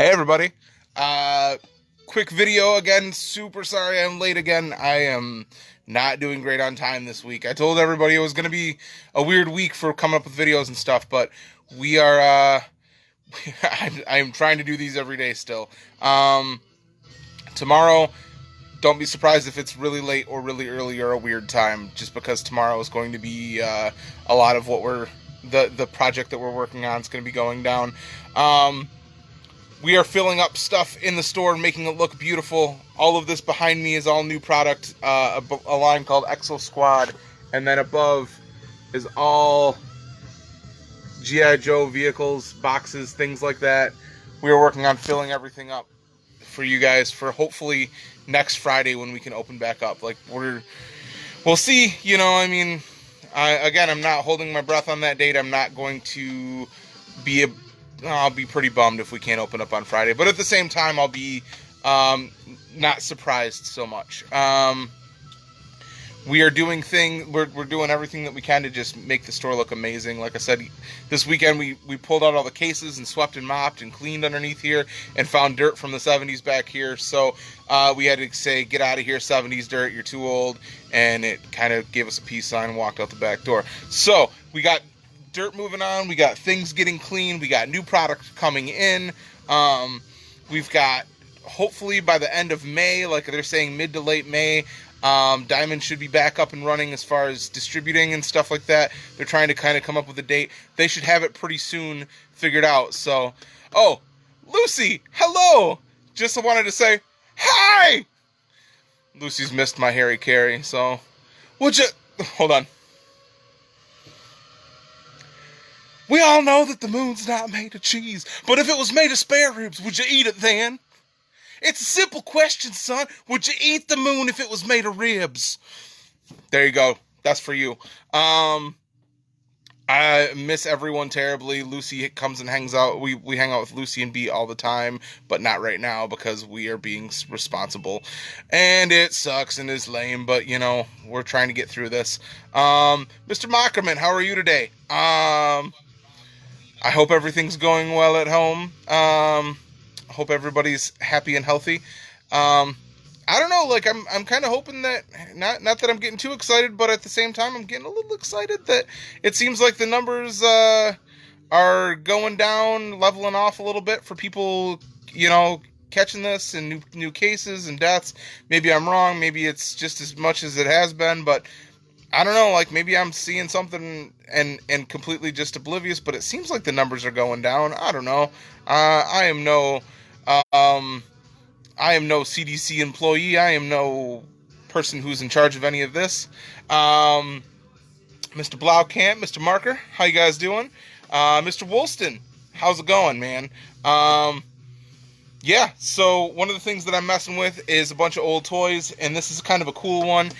Hey everybody. Uh Quick video again. Super sorry I'm late again. I am not doing great on time this week. I told everybody it was going to be a weird week for coming up with videos and stuff, but we are I'm trying to do these every day still. Tomorrow, don't be surprised if it's really late or really early or a weird time, just because tomorrow is going to be a lot of what the project that we're working on is going to be going down. We are filling up stuff in the store and making it look beautiful. All of this behind me is all new product, a line called Exo Squad, and then above is all G.I. Joe vehicles, boxes, things like that. We are working on filling everything up for you guys for hopefully next Friday when we can open back up. Like we'll see. I'm not holding my breath on that date. I'm not going to be I'll be pretty bummed if we can't open up on Friday, but at the same time, I'll be not surprised so much. We're doing everything that we can to just make the store look amazing. Like I said, this weekend we pulled out all the cases and swept and mopped and cleaned underneath here and found dirt from the 70s back here. So we had to say, get out of here, 70s dirt, you're too old. And it kind of gave us a peace sign and walked out the back door. So we got dirt moving on, we got things getting clean, we got new product coming in. We've got, hopefully by the end of May, like they're saying mid to late May, Diamond should be back up and running as far as distributing and stuff like that. They're trying to kind of come up with a date. They should have it pretty soon figured out. So, oh, Lucy, hello! Just wanted to say, hi! Lucy's missed my Harry Carey, so, hold on. We all know that the moon's not made of cheese, but if it was made of spare ribs, would you eat it then? It's a simple question, son. Would you eat the moon if it was made of ribs? There you go. That's for you. I miss everyone terribly. Lucy comes and hangs out. We hang out with Lucy and Bea all the time, but not right now because we are being responsible. And it sucks and is lame, but, we're trying to get through this. Mr. Mockerman, how are you today? I hope everything's going well at home. I hope everybody's happy and healthy. I don't know, like I'm kind of hoping that not that I'm getting too excited, but at the same time I'm getting a little excited that it seems like the numbers are going down, leveling off a little bit for people, catching this and new cases and deaths. Maybe I'm wrong, maybe it's just as much as it has been, but I don't know, like maybe I'm seeing something and completely just oblivious, but it seems like the numbers are going down. I don't know. I am no CDC employee. I am no person who's in charge of any of this. Mr. Blaukamp, Mr. Marker, how you guys doing? Mr. Woolston, how's it going, man? Yeah, so one of the things that I'm messing with is a bunch of old toys, and this is kind of a cool one.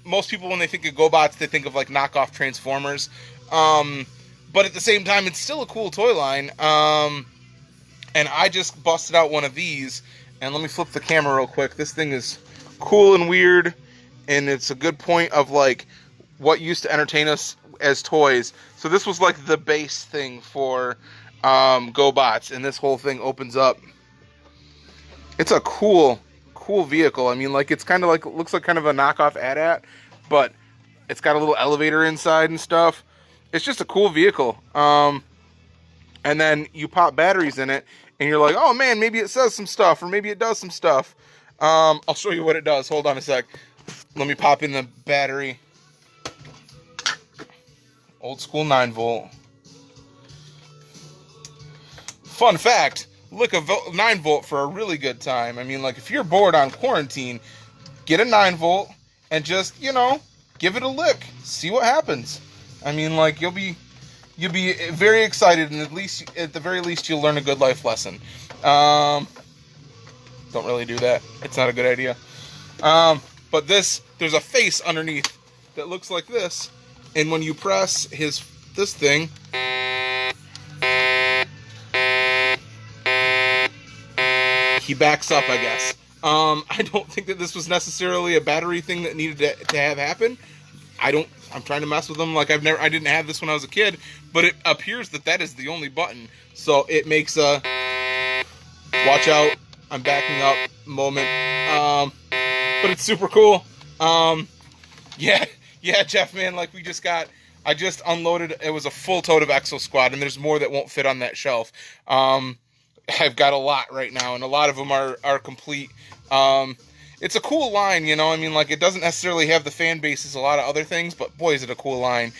Most people, when they think of GoBots, they think of like knockoff Transformers. But at the same time, it's still a cool toy line. And I just busted out one of these. And let me flip the camera real quick. This thing is cool and weird. And it's a good point of like what used to entertain us as toys. So this was like the base thing for GoBots. And this whole thing opens up. It's a cool vehicle. I mean, like, it's kind of like, looks like kind of a knockoff AT-AT, but it's got a little elevator inside and stuff. It's just a cool vehicle. And then you pop batteries in it, and you're like, oh man, maybe it says some stuff, or maybe it does some stuff. I'll show you what it does. Hold on a sec. Let me pop in the battery. Old school 9-volt. Fun fact, lick a 9-volt for a really good time. I mean, like, if you're bored on quarantine, get a 9-volt and just, give it a lick. See what happens. I mean, like, you'll be very excited, and at the very least, you'll learn a good life lesson. Don't really do that. It's not a good idea. But there's a face underneath that looks like this, and when you press this thing, he backs up, I guess. I don't think that this was necessarily a battery thing that needed to have happen. I'm trying to mess with them like I didn't have this when I was a kid, but it appears that is the only button. So it makes a watch out, I'm backing up moment. But it's super cool. Yeah, Jeff, man, like I just unloaded, it was a full tote of Exo Squad, and there's more that won't fit on that shelf. I've got a lot right now, and a lot of them are complete. It's a cool line, you know, I mean, like, it doesn't necessarily have the fan base as a lot of other things, but boy, is it a cool line.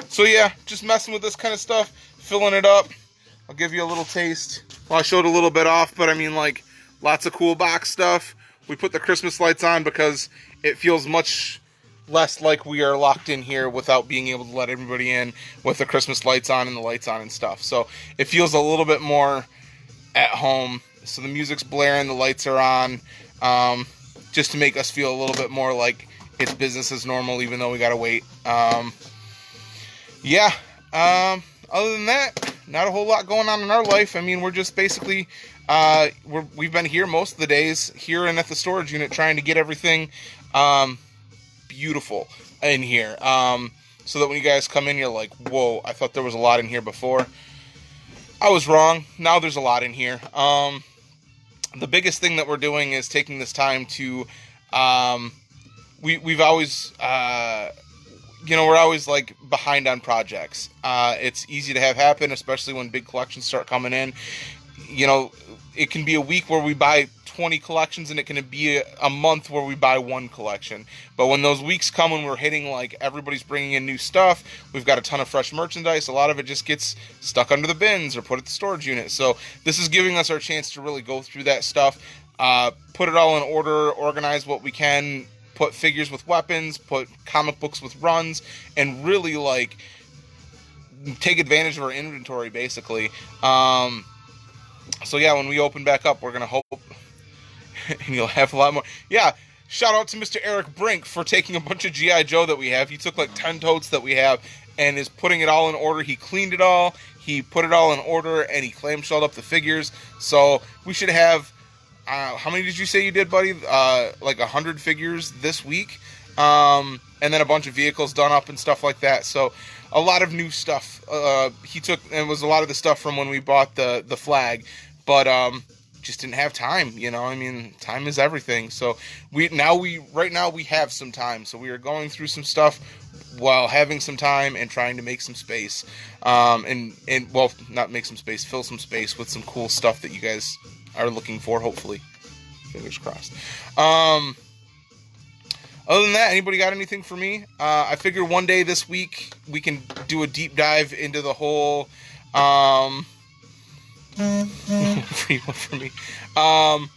So yeah, just messing with this kind of stuff, filling it up. I'll give you a little taste. Well, I showed a little bit off, but I mean, like, lots of cool box stuff. We put the Christmas lights on because it feels much less like we are locked in here without being able to let everybody in with the Christmas lights on and the lights on and stuff. So it feels a little bit more at home. So the music's blaring, the lights are on, just to make us feel a little bit more like it's business as normal, even though we gotta wait. Other than that, not a whole lot going on in our life. I mean, we're just basically, we've been here most of the days, here and at the storage unit, trying to get everything beautiful in here, so that when you guys come in, you're like, whoa, I thought there was a lot in here before. I was wrong. Now there's a lot in here. The biggest thing that we're doing is taking this time to, we've always, we're always like behind on projects. It's easy to have happen, especially when big collections start coming in. You know, it can be a week where we buy 20 collections, and it can be a month where we buy one collection. But when those weeks come and we're hitting, like, everybody's bringing in new stuff, we've got a ton of fresh merchandise, a lot of it just gets stuck under the bins or put at the storage unit. So this is giving us our chance to really go through that stuff, put it all in order, organize what we can, put figures with weapons, put comic books with runs, and really, like, take advantage of our inventory, basically. So yeah, when we open back up, we're going to hope and you'll have a lot more. Yeah, shout out to Mr. Eric Brink for taking a bunch of G.I. Joe that we have. He took like 10 totes that we have and is putting it all in order. He cleaned it all, he put it all in order, and he clamshelled up the figures. So we should have, how many did you say you did, buddy? Like 100 figures this week. And then a bunch of vehicles done up and stuff like that. So a lot of new stuff. He took, and it was a lot of the stuff from when we bought the flag. But just didn't have time, you know. I mean, time is everything. So right now we have some time. So we are going through some stuff while having some time and trying to make some space. And well, not make some space, fill some space with some cool stuff that you guys are looking for, hopefully. Fingers crossed. Other than that, anybody got anything for me? I figure one day this week we can do a deep dive into the whole for me. I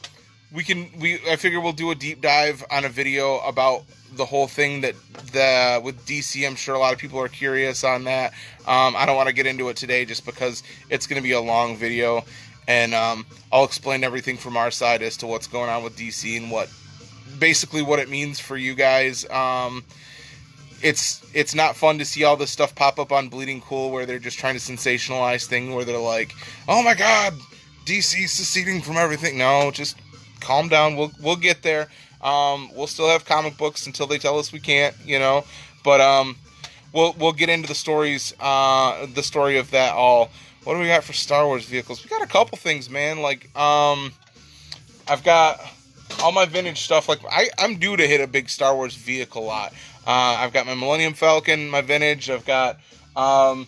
figure we'll do a deep dive on a video about the whole thing with DC. I'm sure a lot of people are curious on that. I don't want to get into it today just because it's going to be a long video, and I'll explain everything from our side as to what's going on with DC and what it means for you guys. It's not fun to see all this stuff pop up on Bleeding Cool where they're just trying to sensationalize things where they're like, oh my god, DC's seceding from everything. No, just calm down. We'll get there. We'll still have comic books until they tell us we can't, you know. But we'll get into the stories, the story of that all. What do we got for Star Wars vehicles? We got a couple things, man. Like I've got all my vintage stuff. Like I'm due to hit a big Star Wars vehicle lot. I've got my Millennium Falcon, my vintage. I've got an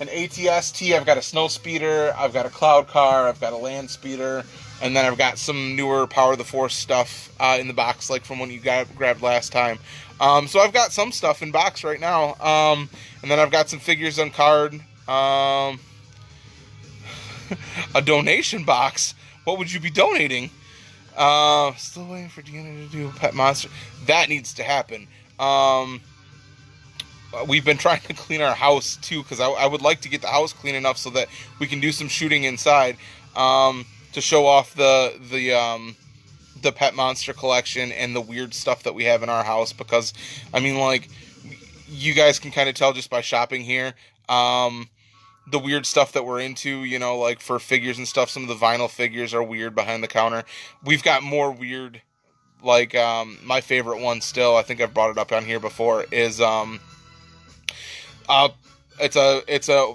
AT-ST. I've got a Snow Speeder. I've got a Cloud Car. I've got a Land Speeder. And then I've got some newer Power of the Force stuff in the box, like from when you grabbed last time. So I've got some stuff in box right now. And then I've got some figures on card. A donation box. What would you be donating? Still waiting for Deanna to do a Pet Monster. That needs to happen. We've been trying to clean our house too, because I would like to get the house clean enough so that we can do some shooting inside, to show off the Pet Monster collection and the weird stuff that we have in our house. Because I mean, like, you guys can kind of tell just by shopping here, the weird stuff that we're into, you know, like for figures and stuff. Some of the vinyl figures are weird behind the counter. We've got more weird, like, my favorite one still, I think I've brought it up on here before, is, it's a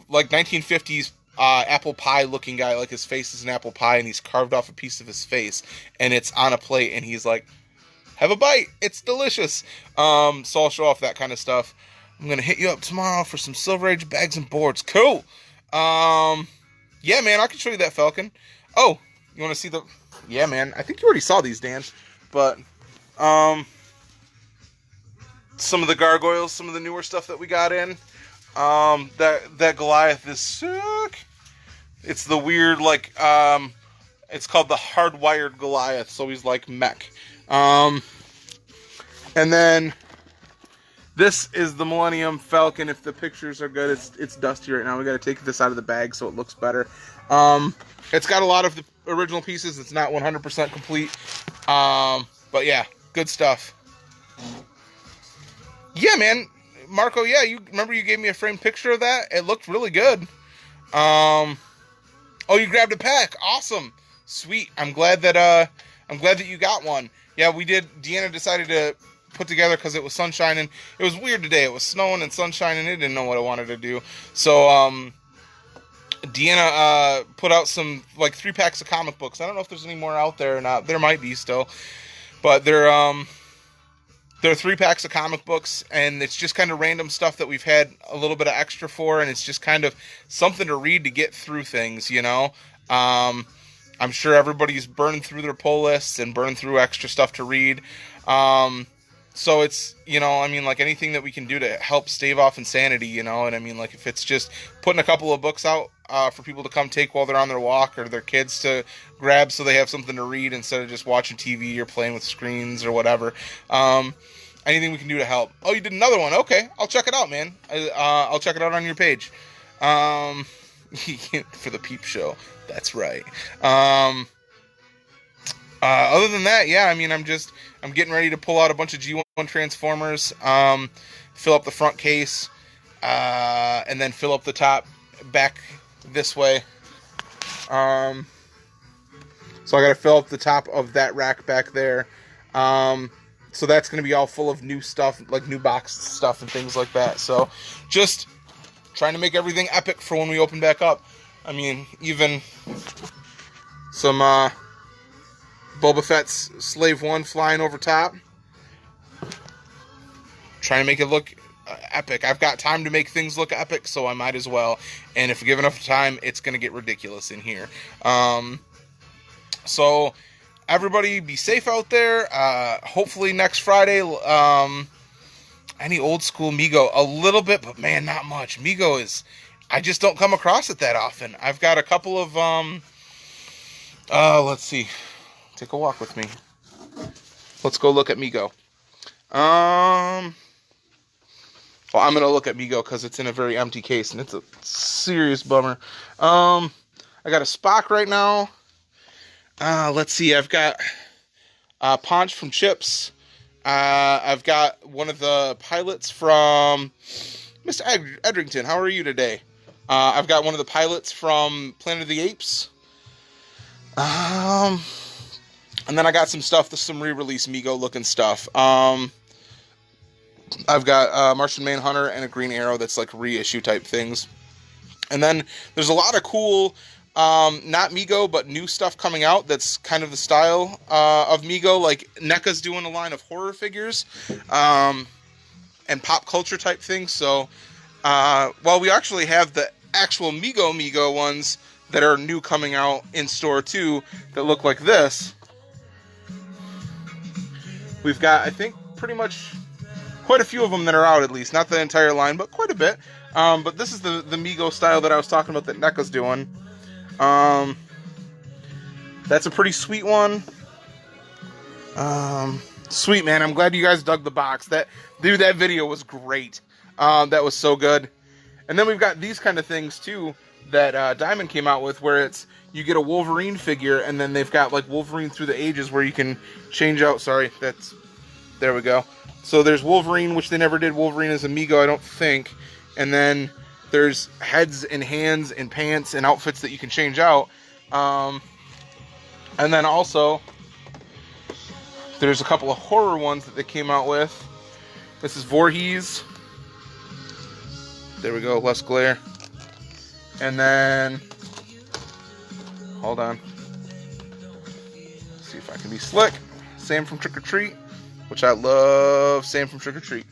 like 1950s, apple pie looking guy, like his face is an apple pie, and he's carved off a piece of his face, and it's on a plate, and he's like, have a bite, it's delicious. So I'll show off that kind of stuff. I'm gonna hit you up tomorrow for some Silver Age bags and boards. Cool. Yeah, man, I can show you that Falcon. Oh, you want to see the... Yeah, man, I think you already saw these, Dan. But, some of the gargoyles, some of the newer stuff that we got in. That Goliath is sick. It's the weird, like, it's called the hardwired Goliath, so he's like mech. And then... This is the Millennium Falcon. If the pictures are good, it's dusty right now. We got to take this out of the bag so it looks better. It's got a lot of the original pieces. It's not 100% complete. But yeah, good stuff. Yeah, man. Marco, yeah, you remember you gave me a framed picture of that? It looked really good. Oh, you grabbed a pack. Awesome. Sweet. I'm glad that you got one. Yeah, we did. Deanna decided to put together because it was sunshine, and it was weird today. It was snowing and sunshine, and it didn't know what I wanted to do. So Deanna put out some, like, 3 packs of comic books. I don't know if there's any more out there or not. There might be still, but they're 3 packs of comic books, and it's just kind of random stuff that we've had a little bit of extra for, and it's just kind of something to read to get through things, you know. I'm sure everybody's burned through their pull lists and burned through extra stuff to read. So it's, you know, I mean, like, anything that we can do to help stave off insanity, you know, and I mean, like, if it's just putting a couple of books out for people to come take while they're on their walk, or their kids to grab so they have something to read instead of just watching TV or playing with screens or whatever. Anything we can do to help. Oh, you did another one. Okay, I'll check it out, man. I'll check it out on your page. For the peep show. That's right. Other than that, yeah, I mean, I'm getting ready to pull out a bunch of G1 Transformers, fill up the front case, and then fill up the top back this way. So I gotta fill up the top of that rack back there. So that's gonna be all full of new stuff, like new boxed stuff and things like that. So just trying to make everything epic for when we open back up. I mean, even some Boba Fett's Slave 1 flying over top. Trying to make it look epic. I've got time to make things look epic, so I might as well. And if we give enough time, it's going to get ridiculous in here. So everybody be safe out there. Hopefully next Friday, any old school Mego, a little bit, but man, not much. Mego is, I just don't come across it that often. I've got a couple of, let's see. Take a walk with me. Let's go look at Mego. Well, I'm going to look at Mego because it's in a very empty case, and it's a serious bummer. I got a Spock right now. Let's see. I've got Ponch from Chips. I've got one of the pilots from Mr. Edrington. How are you today? I've got one of the pilots from Planet of the Apes. And then I got some stuff, some re-release Mego looking stuff. I've got Martian Manhunter and a Green Arrow that's like reissue type things. And then there's a lot of cool, not Mego, but new stuff coming out that's kind of the style of Mego. Like NECA's doing a line of horror figures and pop culture type things. So while we actually have the actual Mego ones that are new coming out in store too that look like this, we've got, I think, pretty much quite a few of them that are out, at least. Not the entire line, but quite a bit. But this is the Mego style that I was talking about that NECA's doing. That's a pretty sweet one. Sweet, man. I'm glad you guys dug the box. That video was great. That was so good. And then we've got these kind of things, too, that Diamond came out with, where it's, you get a Wolverine figure, and then they've got, like, Wolverine through the ages, where you can change out, there we go. So there's Wolverine, which they never did Wolverine as Amigo, I don't think. And then there's heads and hands and pants and outfits that you can change out. And then also, there's a couple of horror ones that they came out with. This is Voorhees. There we go, less glare. And then Hold on. See if I can be slick. Same from Trick or Treat, which I love. Same from Trick or Treat.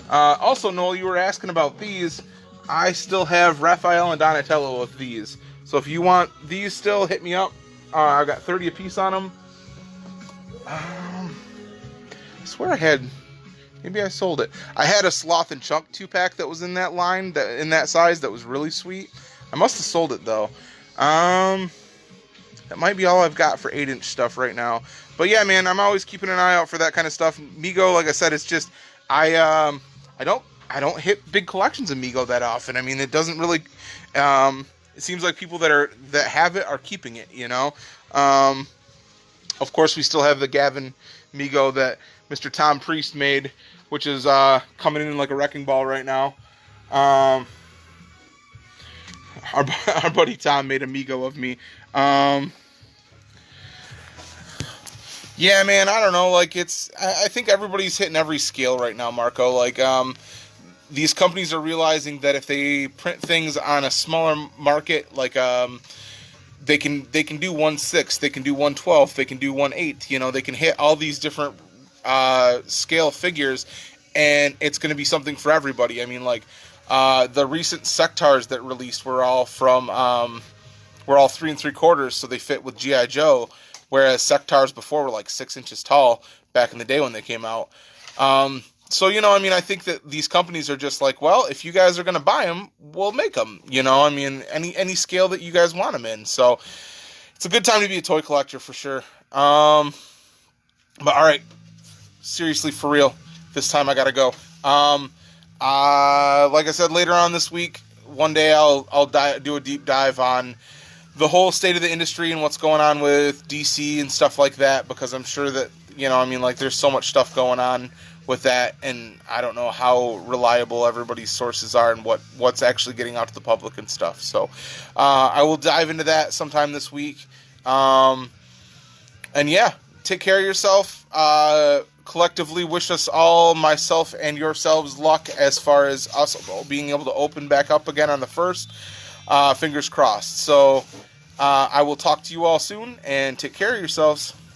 Also, Noel, you were asking about these. I still have Raphael and Donatello with these. So if you want these still, hit me up. I got 30 a piece on them. I swear I had... Maybe I sold it. I had a Sloth and Chunk 2-pack that was in that line, in that size, that was really sweet. I must have sold it, though. That might be all I've got for 8-inch stuff right now. But yeah, man, I'm always keeping an eye out for that kind of stuff. Mego, like I said, it's just... I don't hit big collections of Mego that often. I mean, it doesn't really... it seems like people that have it are keeping it, you know? Of course, we still have the Gavin Mego that Mr. Tom Priest made, which is coming in like a wrecking ball right now. Our buddy Tom made a Mego of me. Yeah, man, I don't know. Like, I think everybody's hitting every scale right now, Marco. Like, these companies are realizing that if they print things on a smaller market, like, they can do 1/6, they can do 1/12, they can do 1/8. You know, they can hit all these different scale figures, and it's going to be something for everybody. I mean, like, the recent Sectars that released were all 3 3/4, so they fit with G.I. Joe, whereas Sectars before were like 6 inches tall back in the day when they came out. So, you know, I mean, I think that these companies are just like, well, if you guys are going to buy them, we'll make them, you know, I mean, any scale that you guys want them in. So it's a good time to be a toy collector for sure. But all right, seriously, for real, this time I got to go. Like I said, later on this week, one day I'll do a deep dive on the whole state of the industry and what's going on with DC and stuff like that, because I'm sure that, you know, I mean, like, there's so much stuff going on with that, and I don't know how reliable everybody's sources are and what's actually getting out to the public and stuff. So I will dive into that sometime this week. And yeah, take care of yourself. Collectively wish us all, myself and yourselves, luck as far as us being able to open back up again on the 1st. Fingers crossed. So I will talk to you all soon, and take care of yourselves.